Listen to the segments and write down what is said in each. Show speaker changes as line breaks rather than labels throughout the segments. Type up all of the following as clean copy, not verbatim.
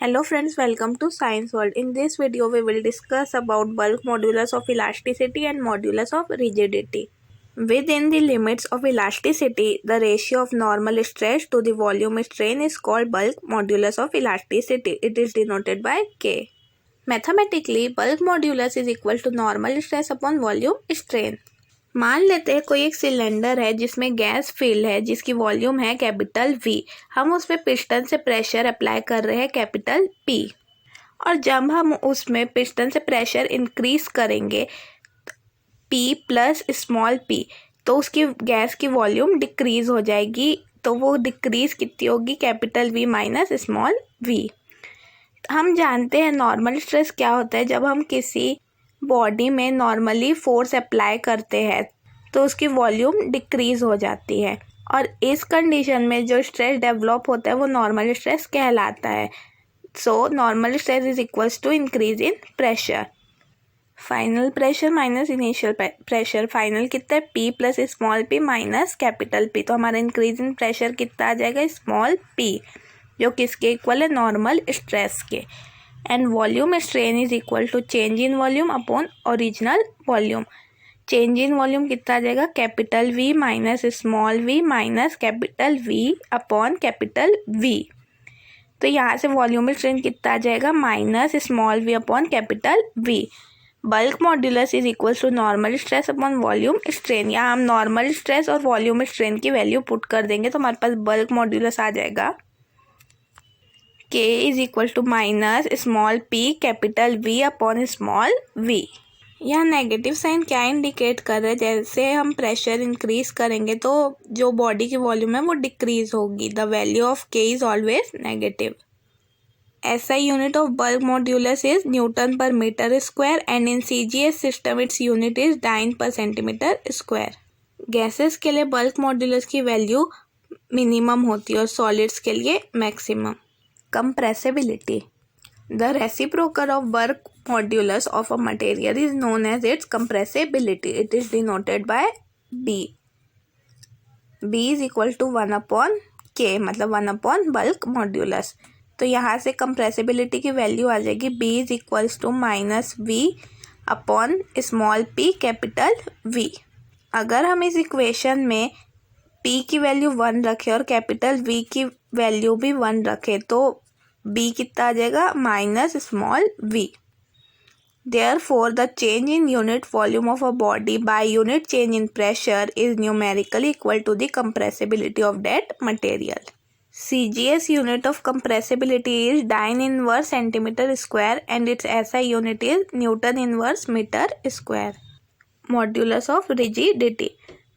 Hello friends, welcome to Science World. In this video, we will discuss about bulk modulus of elasticity and modulus of rigidity. Within the limits of elasticity, the ratio of normal stress to the volume strain is called bulk modulus of elasticity. It is denoted by K. Mathematically, bulk modulus is equal to normal stress upon volume strain. मान लेते हैं कोई एक cylinder है जिसमें gas fill है जिसकी volume है कैपिटल V। हम उसमें पिस्टन से प्रेशर अप्लाई कर रहे हैं कैपिटल P, और जब हम उसमें पिस्टन से प्रेशर इंक्रीज करेंगे P प्लस स्मॉल p, तो उसकी गैस की वॉल्यूम डिक्रीज हो जाएगी। तो वो डिक्रीज कितनी होगी? Capital V minus small v। हम जानते हैं नॉर्मल स्ट्रेस क्या होता है। जब हम किसी बॉडी में नॉर्मली फोर्स अप्लाई करते हैं तो उसकी वॉल्यूम डिक्रीज हो जाती है, और इस कंडीशन में जो स्ट्रेस डेवलप होता है वो नॉर्मल स्ट्रेस कहलाता है। So normal stress is equals to increase in pressure. Final pressure minus initial pressure, final कितना है? P plus small p minus capital P। तो हमारा इंक्रीज इन प्रेशर कितना आ जाएगा? स्मॉल p, जो किसके इक्वल है? नॉर्मल स्ट्रेस के। And volume strain is equal to change in volume upon original volume. Change in volume कितना आ जाएगा? Capital V minus small v minus capital V upon capital V। तो यहाँ से वॉल्यूम स्ट्रेन कितना आ जाएगा? Minus small v upon capital V। Bulk modulus is equal to normal stress upon volume strain. यहाँ हम नॉर्मल स्ट्रेस और volume strain की वैल्यू पुट कर देंगे तो हमारे पास बल्क मॉड्यूलस आ जाएगा K is equal to minus small p capital V upon small v। यहाँ नेगेटिव साइन क्या इंडिकेट कर रहे हैं? जैसे हम प्रेशर इंक्रीज करेंगे तो जो बॉडी की वॉल्यूम है वो डिक्रीज होगी। The value of K is always negative. SI unit of bulk modulus is newton per metre square and in CGS system its unit is dyne per centimetre square. Gases के लिए bulk modulus की value minimum होती है और solids के लिए maximum. Compressibility. The reciprocal of bulk modulus of a material is known as its compressibility. It is denoted by B. B is equal to 1 upon K, मतलब 1 upon bulk modulus। तो यहाँ से compressibility की value आ जाएगी B is equals to minus V upon small p capital V। अगर हम इस इक्वेशन में P की वैल्यू 1 रखें और कैपिटल V की वैल्यू भी 1 रखें तो B कितना आ जाएगा? Minus small v। Therefore, the change in unit volume of a body by unit change in pressure is numerically equal to the compressibility of that material. CGS unit of compressibility is dyne inverse centimeter square and its SI unit is Newton inverse meter square. Modulus of rigidity.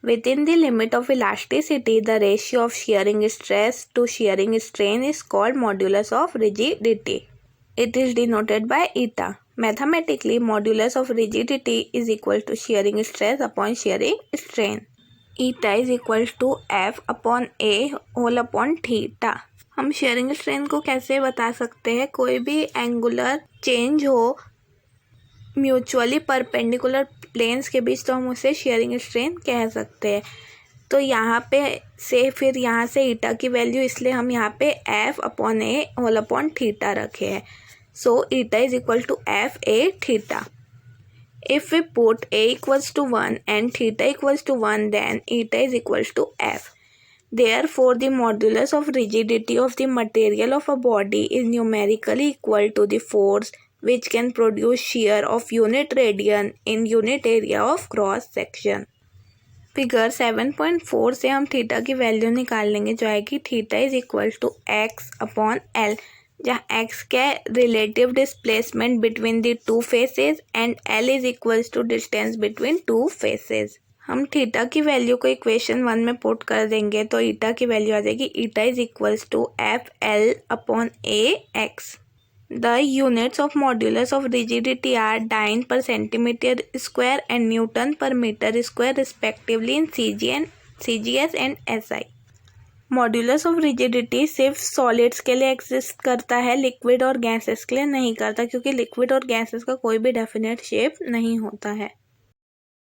Within the limit of elasticity, the ratio of shearing stress to shearing strain is called modulus of rigidity. It is denoted by eta. Mathematically, modulus of rigidity is equal to shearing stress upon shearing strain. Eta is equal to F upon A whole upon theta. हम shearing strain को कैसे बता सकते हैं? कोई भी angular change हो mutually perpendicular planes के बीच तो हम उसे शेयरिंग स्ट्रेन कह सकते हैं। तो यहाँ पे से फिर यहाँ से ईटा की वैल्यू, इसलिए हम यहाँ पे F upon A whole upon theta रखे हैं। So eta is equal to F A theta. If we put A equals to 1 and theta equals to 1 then eta is equals to F। Therefore, the modulus of rigidity of the material of a body is numerically equal to the force which can produce shear of unit radian in unit area of cross section. Figure 7.4 से हम theta की value निकाल लेंगे जो आएगी theta is equal to x upon L, जहाँ x क्या है? Relative displacement between the two faces and L is equals to distance between two faces. हम थीटा की वैल्यू को इक्वेशन 1 में पुट कर देंगे तो ईटा की वैल्यू आ जाएगी eta is equals to FL upon AX। The units of modulus of rigidity are dyne per centimeter square and Newton per meter square respectively in CGS and SI. Modulus of rigidity सिर्फ solids के लिए exist करता है, liquid और gases के लिए नहीं करता, क्योंकि लिक्विड और गैसेस का कोई भी डेफिनेट शेप नहीं होता है।